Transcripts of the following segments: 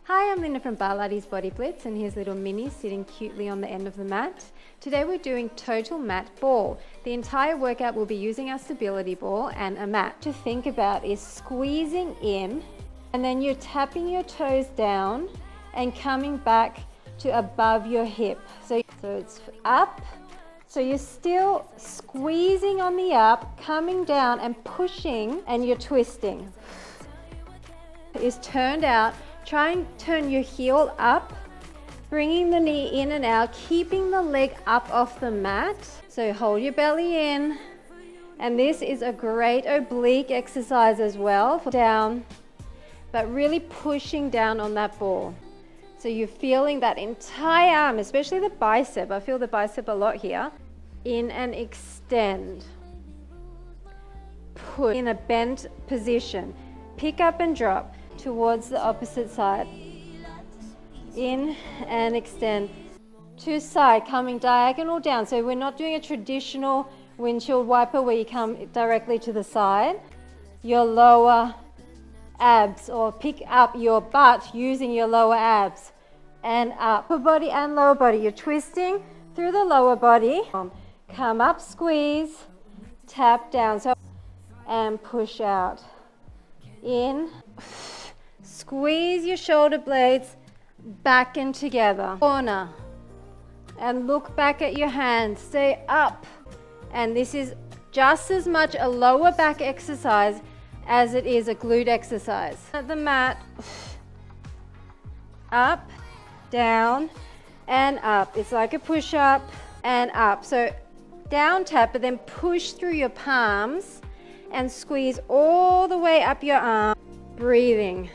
Hi, I'm Linda from Barlates Body Blitz, and here's little Minnie sitting cutely on the end of the mat. Today we're doing total mat ball. The entire workout will be using our stability ball and a mat. To think about is squeezing in, and then you're tapping your toes down and coming back to above your hip. So it's up. So you're still squeezing on the up, coming down and pushing, and you're twisting. Is turned out. Try and turn your heel up, bringing the knee in and out, keeping the leg up off the mat. So hold your belly in. And this is a great oblique exercise as well, for down, but really pushing down on that ball. So you're feeling that entire arm, especially the bicep. I feel the bicep a lot here. In and extend. Put in a bent position. Pick up and drop towards the opposite side. In and extend. To side, coming diagonal down. So we're not doing a traditional windshield wiper where you come directly to the side. Your lower abs, or pick up your butt using your lower abs. And up. Upper body and lower body. You're twisting through the lower body. Come up, squeeze, tap down. So, and push out. In. Squeeze your shoulder blades back and together. Corner. And look back at your hands. Stay up. And this is just as much a lower back exercise as it is a glute exercise. At the mat. Up, down, and up. It's like a push-up and up. So down tap, but then push through your palms and squeeze all the way up your arm. Breathing.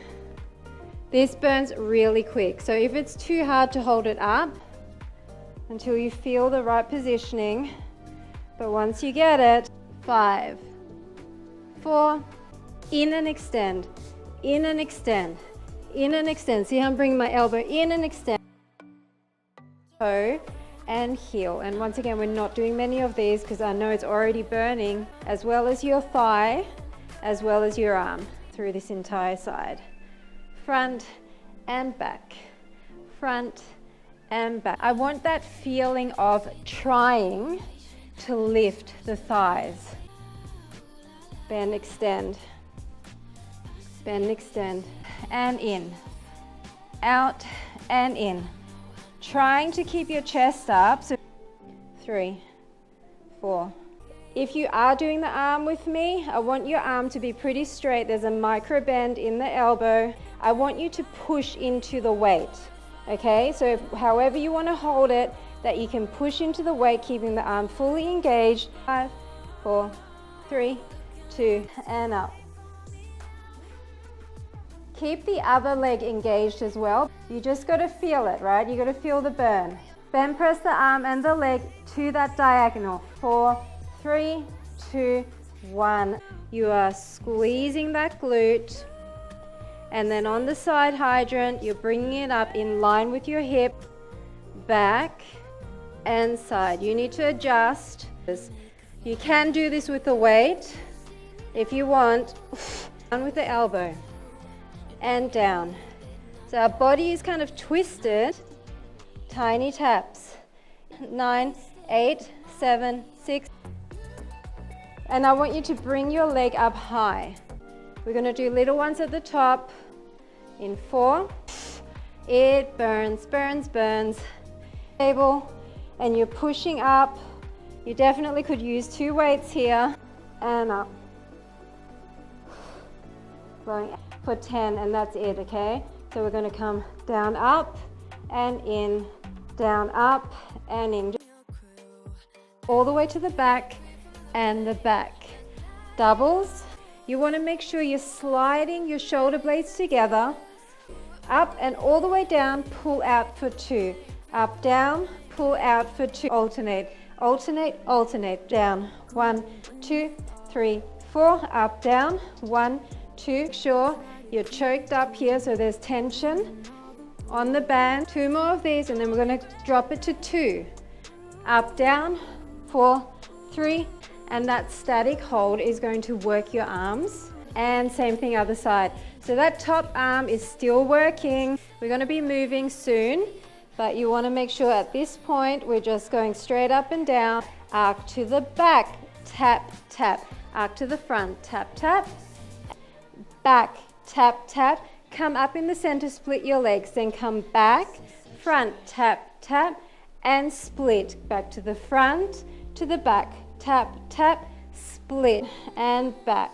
This burns really quick, so if it's too hard to hold it up until you feel the right positioning, but once you get it, 5, 4, in and extend, in and extend, in and extend. See how I'm bringing my elbow in and extend. Toe and heel. And once again, we're not doing many of these because I know it's already burning, as well as your thigh, as well as your arm through this entire side. Front and back, front and back. I want that feeling of trying to lift the thighs. Bend, extend, and in, out and in. Trying to keep your chest up. So 3, 4. If you are doing the arm with me, I want your arm to be pretty straight. There's a micro bend in the elbow. I want you to push into the weight, okay? So however you want to hold it, that you can push into the weight, keeping the arm fully engaged. 5, 4, 3, 2, and up. Keep the other leg engaged as well. You just got to feel it, right? You got to feel the burn. Then press the arm and the leg to that diagonal. 4, 3, 2, 1. You are squeezing that glute. And then on the side hydrant, you're bringing it up in line with your hip, back and side. You need to adjust. You can do this with the weight if you want. Down with the elbow and down. So our body is kind of twisted. Tiny taps. 9, 8, 7, 6. And I want you to bring your leg up high. We're going to do little ones at the top. In 4. It burns, burns, burns. Table, and you're pushing up. You definitely could use 2 weights here. And up. Going for 10, and that's it, okay? So we're going to come down, up, and in. Down, up, and in. All the way to the back and the back. Doubles. You want to make sure you're sliding your shoulder blades together. Up and all the way down, pull out for 2. Up, down, pull out for 2. Alternate, alternate, alternate. Down. 1, 2, 3, 4. Up, down. 1, 2. Make sure you're choked up here so there's tension on the band. 2 more of these, and then we're going to drop it to 2. Up, down, 4, 3, and that static hold is going to work your arms. and same thing other side. So that top arm is still working. We're going to be moving soon, but you want to make sure at this point we're just going straight up and down. Arc to the back, tap, tap. Arc to the front, tap, tap. Back, tap, tap. Come up in the center, split your legs, then come back, front, tap, tap, and split. Back to the front, to the back, tap, tap, split, and back,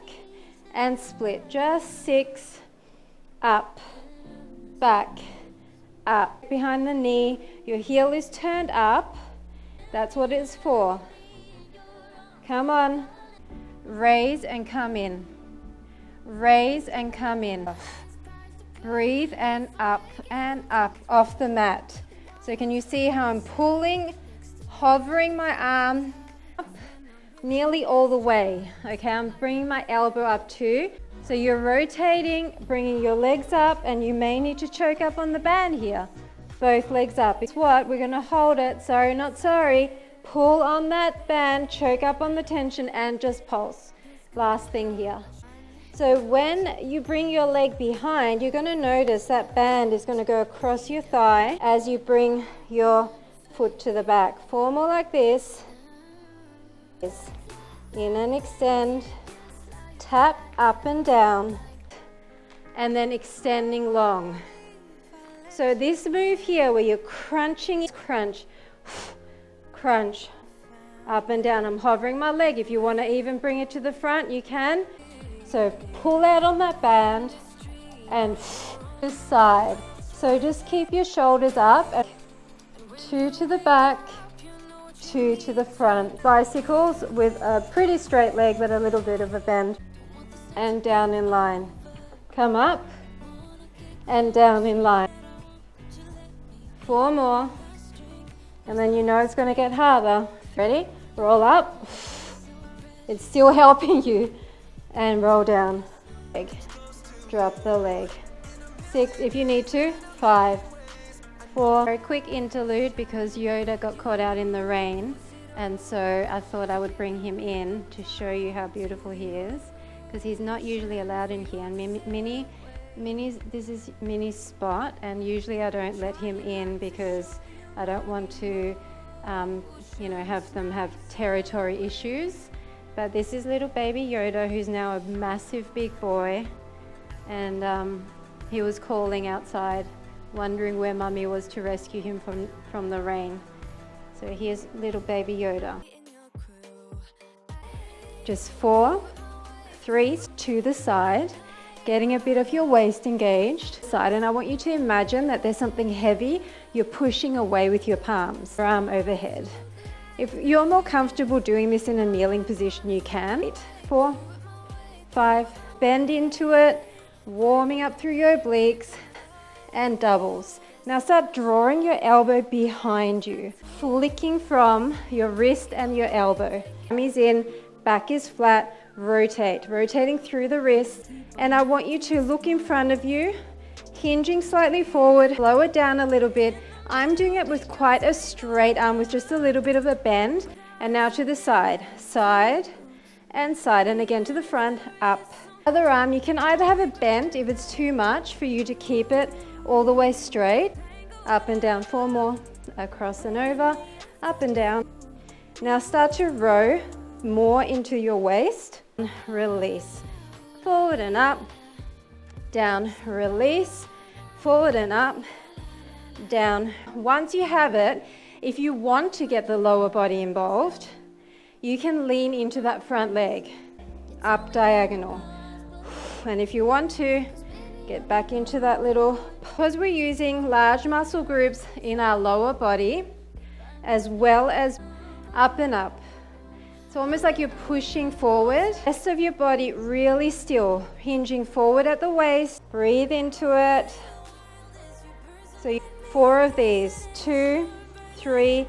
and split. Just 6, up, back, up. Behind the knee, your heel is turned up. That's what it's for. Come on. Raise and come in. Raise and come in. Breathe and up off the mat. So can you see how I'm pulling, hovering my arm up nearly all the way? Okay, I'm bringing my elbow up too. So you're rotating, bringing your legs up, and you may need to choke up on the band here. Both legs up. It's what? We're gonna hold it. Sorry, not sorry. Pull on that band, choke up on the tension, and just pulse. Last thing here. So when you bring your leg behind, you're going to notice that band is going to go across your thigh as you bring your foot to the back. 4 more like this. In and extend. Tap up and down. And then extending long. So this move here where you're crunching, crunch, crunch, up and down. I'm hovering my leg. If you want to even bring it to the front, you can. So pull out on that band and this side. So just keep your shoulders up. 2 to the back, 2 to the front. Bicycles with a pretty straight leg but a little bit of a bend. And down in line. Come up and down in line. 4 more. And then you know it's going to get harder. Ready? Roll up. It's still helping you. And roll down. Leg. Drop the leg. 6 if you need to. 5, 4. Very quick interlude because Yoda got caught out in the rain, and so I thought I would bring him in to show you how beautiful he is, because he's not usually allowed in here. And this is Minnie's spot, and usually I don't let him in because I don't want to have them have territory issues. But this is little baby Yoda, who's now a massive big boy, and he was calling outside, wondering where Mummy was to rescue him from the rain. So here's little baby Yoda. Just 4, 3 to the side, getting a bit of your waist engaged. And I want you to imagine that there's something heavy you're pushing away with your palms, your arm overhead. If you're more comfortable doing this in a kneeling position, you can. 4, 5, bend into it, warming up through your obliques, and doubles. Now start drawing your elbow behind you, flicking from your wrist and your elbow. Arm is in, back is flat, rotating through the wrist. And I want you to look in front of you, hinging slightly forward, lower down a little bit. I'm doing it with quite a straight arm with just a little bit of a bend. And now to the side, side and side, and again to the front, up. Other arm, you can either have a bend if it's too much for you to keep it all the way straight. Up and down, 4 more, across and over, up and down. Now start to row more into your waist. Release, forward and up, down, release, forward and up, down. Once you have it, if you want to get the lower body involved, you can lean into that front leg, up diagonal. And if you want to, get back into that little, because we're using large muscle groups in our lower body, as well as up and up. It's almost like you're pushing forward. Rest of your body really still, hinging forward at the waist. Breathe into it. So 4 of these, 2, 3,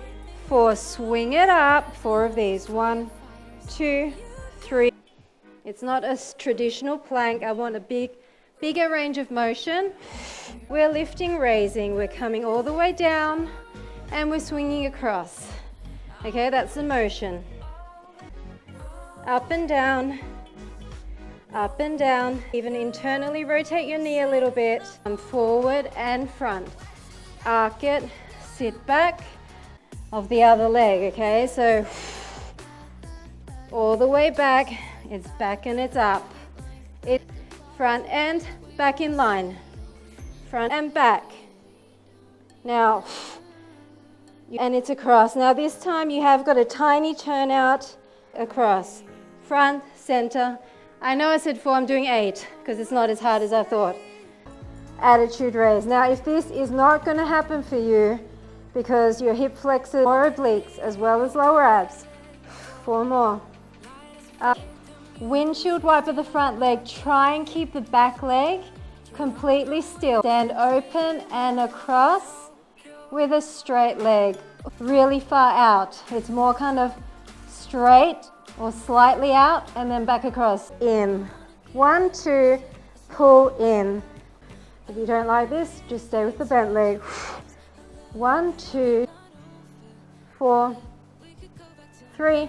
4. Swing it up. 4 of these, 1, 2, 3. It's not a traditional plank. I want a bigger range of motion. We're lifting, raising. We're coming all the way down, and we're swinging across. Okay, that's the motion. Up and down, up and down. Even internally rotate your knee a little bit. Forward and front. Arc it, sit back of the other leg, okay? So all the way back, it's back and it's up. It's front and back in line. Front and back. Now, and it's across. Now this time you have got a tiny turnout across. Front, center. I know I said 4, I'm doing 8 because it's not as hard as I thought. Attitude raise. Now if this is not going to happen for you because your hip flexors or obliques as well as lower abs, 4 more. Windshield wiper the front leg. Try and keep the back leg completely still. Stand open and across with a straight leg. Really far out. It's more kind of straight or slightly out and then back across. In. 1, 2, pull in. If you don't like this, just stay with the bent leg. 1, 2, 4, 3,